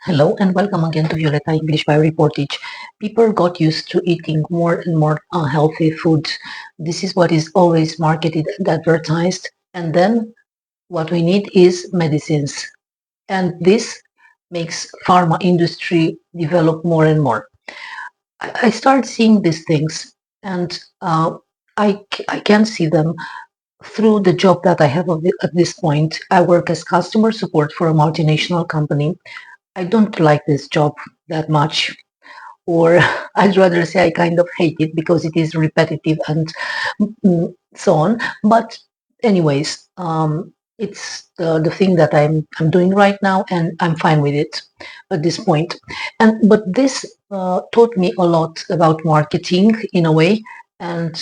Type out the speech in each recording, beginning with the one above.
Hello and welcome again to Violeta English by Reportage. People got used to eating more and more unhealthy food. This is what is always marketed and advertised. And then what we need is medicines. And this makes pharma industry develop more and more. I start seeing these things and I can see them through the job that I have at this point. I work as customer support for a multinational company. I don't like this job that much, or I'd rather say I kind of hate it because it is repetitive and so on. But anyways, it's the thing that I'm doing right now, and I'm fine with it at this point. And but this taught me a lot about marketing in a way, and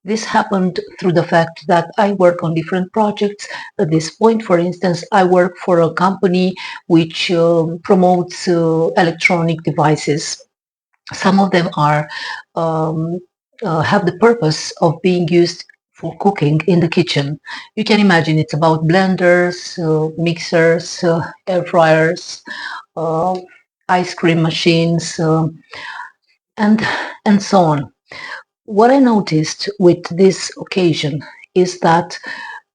this happened through the fact that I work on different projects. At this point, for instance, I work for a company which promotes electronic devices. Some of them are have the purpose of being used for cooking in the kitchen. You can imagine it's about blenders, mixers, air fryers, uh, ice cream machines, and and so on. What I noticed with this occasion is that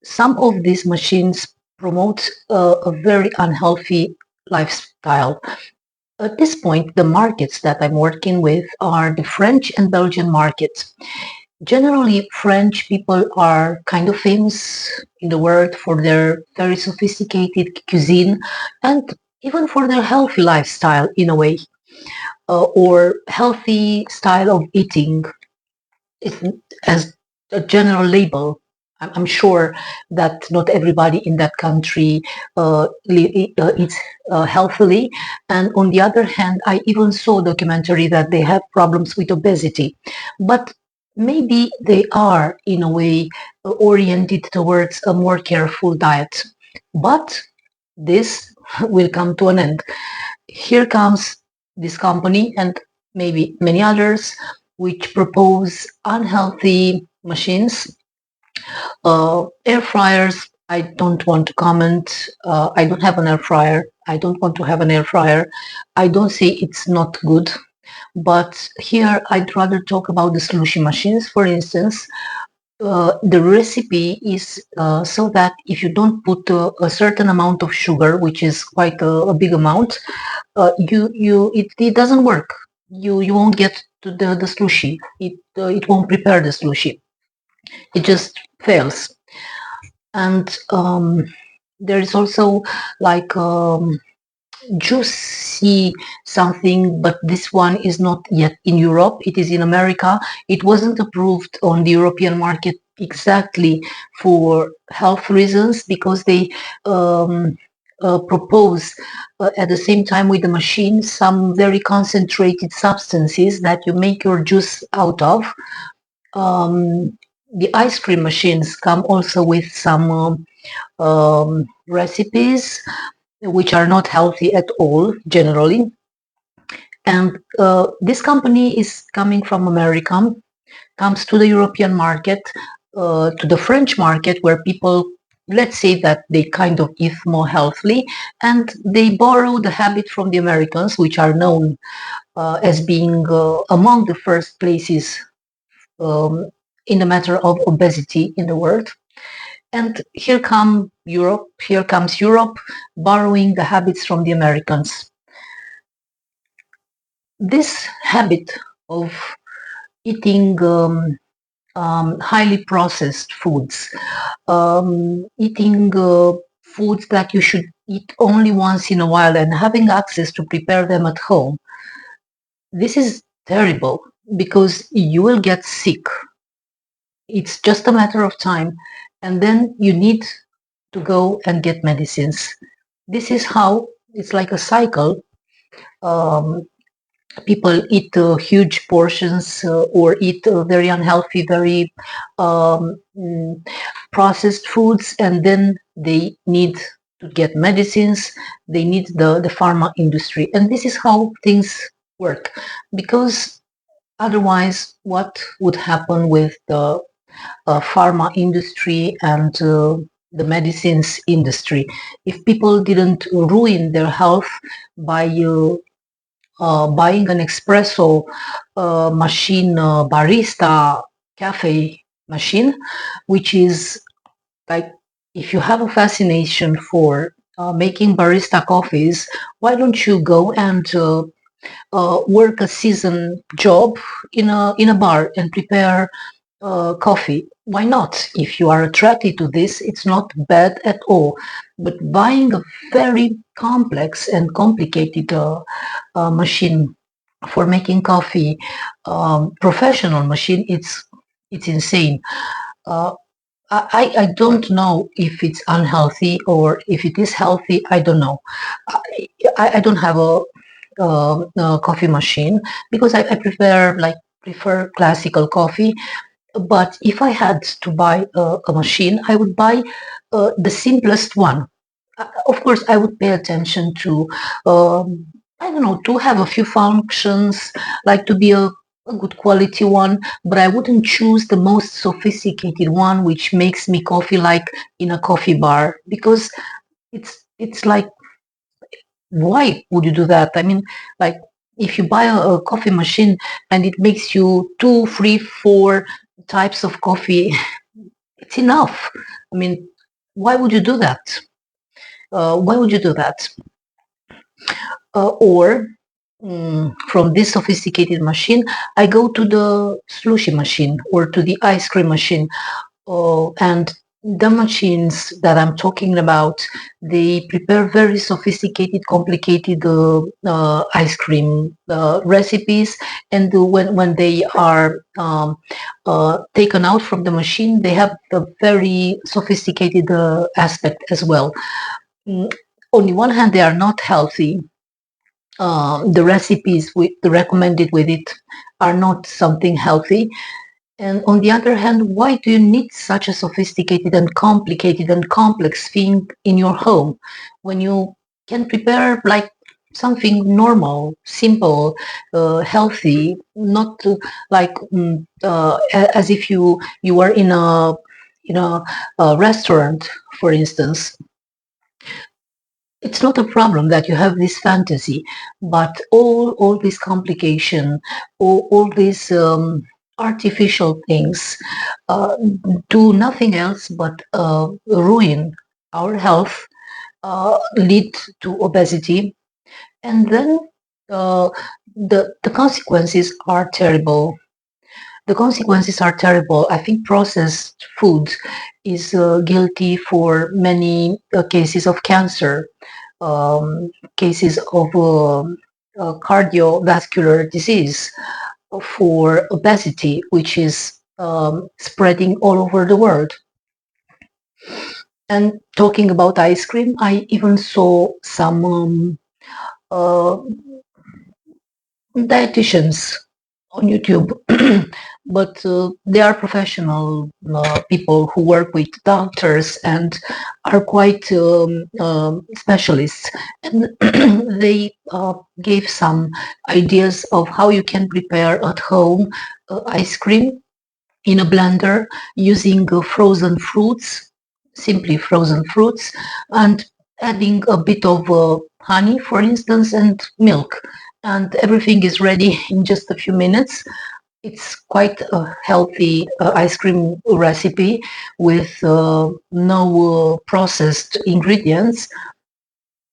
some of these machines promote a very unhealthy lifestyle. At this point, the markets that I'm working with are the French and Belgian markets. Generally, French people are kind of famous in the world for their very sophisticated cuisine and even for their healthy lifestyle in a way, or healthy style of eating as a general label. I'm sure that not everybody in that country eats healthily. And on the other hand, I even saw a documentary that they have problems with obesity. But maybe they are, in a way, oriented towards a more careful diet. But this will come to an end. Here comes this company and maybe many others which propose unhealthy machines, air fryers. I don't want to comment. I don't have an air fryer. I don't want to have an air fryer. I don't say it's not good, but here I'd rather talk about the sushi machines, for instance. The recipe is so that if you don't put a certain amount of sugar, which is quite a big amount, it doesn't work. You won't get to the sushi. It won't prepare the sushi. It just fails. And there is also like juicy something, but this one is not yet in Europe. It is in America. It wasn't approved on the European market exactly for health reasons because they propose at the same time with the machine some very concentrated substances that you make your juice out of. The ice cream machines come also with some recipes which are not healthy at all generally. And this company is coming from America, comes to the European market, to the French market, where people, let's say that they kind of eat more healthily, and they borrow the habit from the Americans, which are known as being among the first places in the matter of obesity in the world. And here comes Europe borrowing the habits from the Americans. This habit of eating highly processed foods, eating foods that you should eat only once in a while and having access to prepare them at home, this is terrible because you will get sick. It's just a matter of time, and then you need to go and get medicines. This is how it's like a cycle. Um, People eat huge portions or eat very unhealthy, very processed foods, and then they need to get medicines. They need the pharma industry, and this is how things work. Because otherwise, what would happen with the pharma industry and the medicines industry. If people didn't ruin their health by buying an espresso machine, barista cafe machine, which is like, if you have a fascination for making barista coffees, why don't you go and work a season job in a bar and prepare coffee? Why not? If you are attracted to this, it's not bad at all. But buying a very complex and complicated machine for making coffee, professional machine, it's insane. Uh, I don't know if it's unhealthy or if it is healthy. I don't know. I don't have a coffee machine because I prefer classical coffee. But if I had to buy a machine, I would buy the simplest one. Of course, I would pay attention to, I don't know, to have a few functions, like to be a good quality one, but I wouldn't choose the most sophisticated one, which makes me coffee like in a coffee bar, because it's like, why would you do that? I mean, like, if you buy a coffee machine and it makes you two, three, four types of coffee, it's enough. I mean, why would you do that? Why would you do that? Or from this sophisticated machine, I go to the slushy machine or to the ice cream machine. And the machines that I'm talking about, they prepare very sophisticated, complicated ice cream recipes. And when they are taken out from the machine, they have a very sophisticated aspect as well. Mm, on the one hand, they are not healthy. The recipes with the recommended with it are not something healthy. And on the other hand, why do you need such a sophisticated and complicated and complex thing in your home when you can prepare like something normal, simple, healthy, not as if you are in a restaurant, for instance. It's not a problem that you have this fantasy, but all this complication, all these artificial things uh, do nothing else but ruin our health, lead to obesity, and then the consequences are terrible. The consequences are terrible. I think processed food is guilty for many cases of cancer, cases of cardiovascular disease, for obesity, which is spreading all over the world. And talking about ice cream, I even saw some uh, dietitians on YouTube, but they are professional people who work with doctors and are quite specialists. And they gave some ideas of how you can prepare at home ice cream in a blender using frozen fruits, simply frozen fruits, and adding a bit of honey, for instance, and milk. And everything is ready in just a few minutes. It's quite a healthy ice cream recipe with no processed ingredients.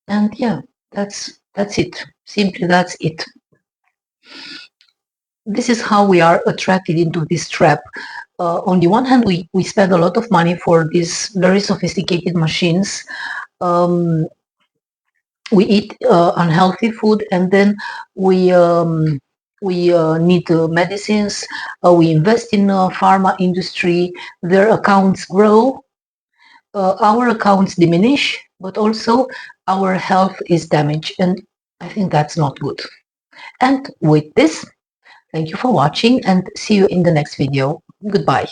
And yeah, that's it. Simply that's it. This is how we are attracted into this trap. On the one hand, we spend a lot of money for these very sophisticated machines. Um, we eat unhealthy food, and then we need medicines. We invest in pharma industry. Their accounts grow. Our accounts diminish, but also our health is damaged, and I think that's not good. And with this, thank you for watching and see you in the next video. Goodbye.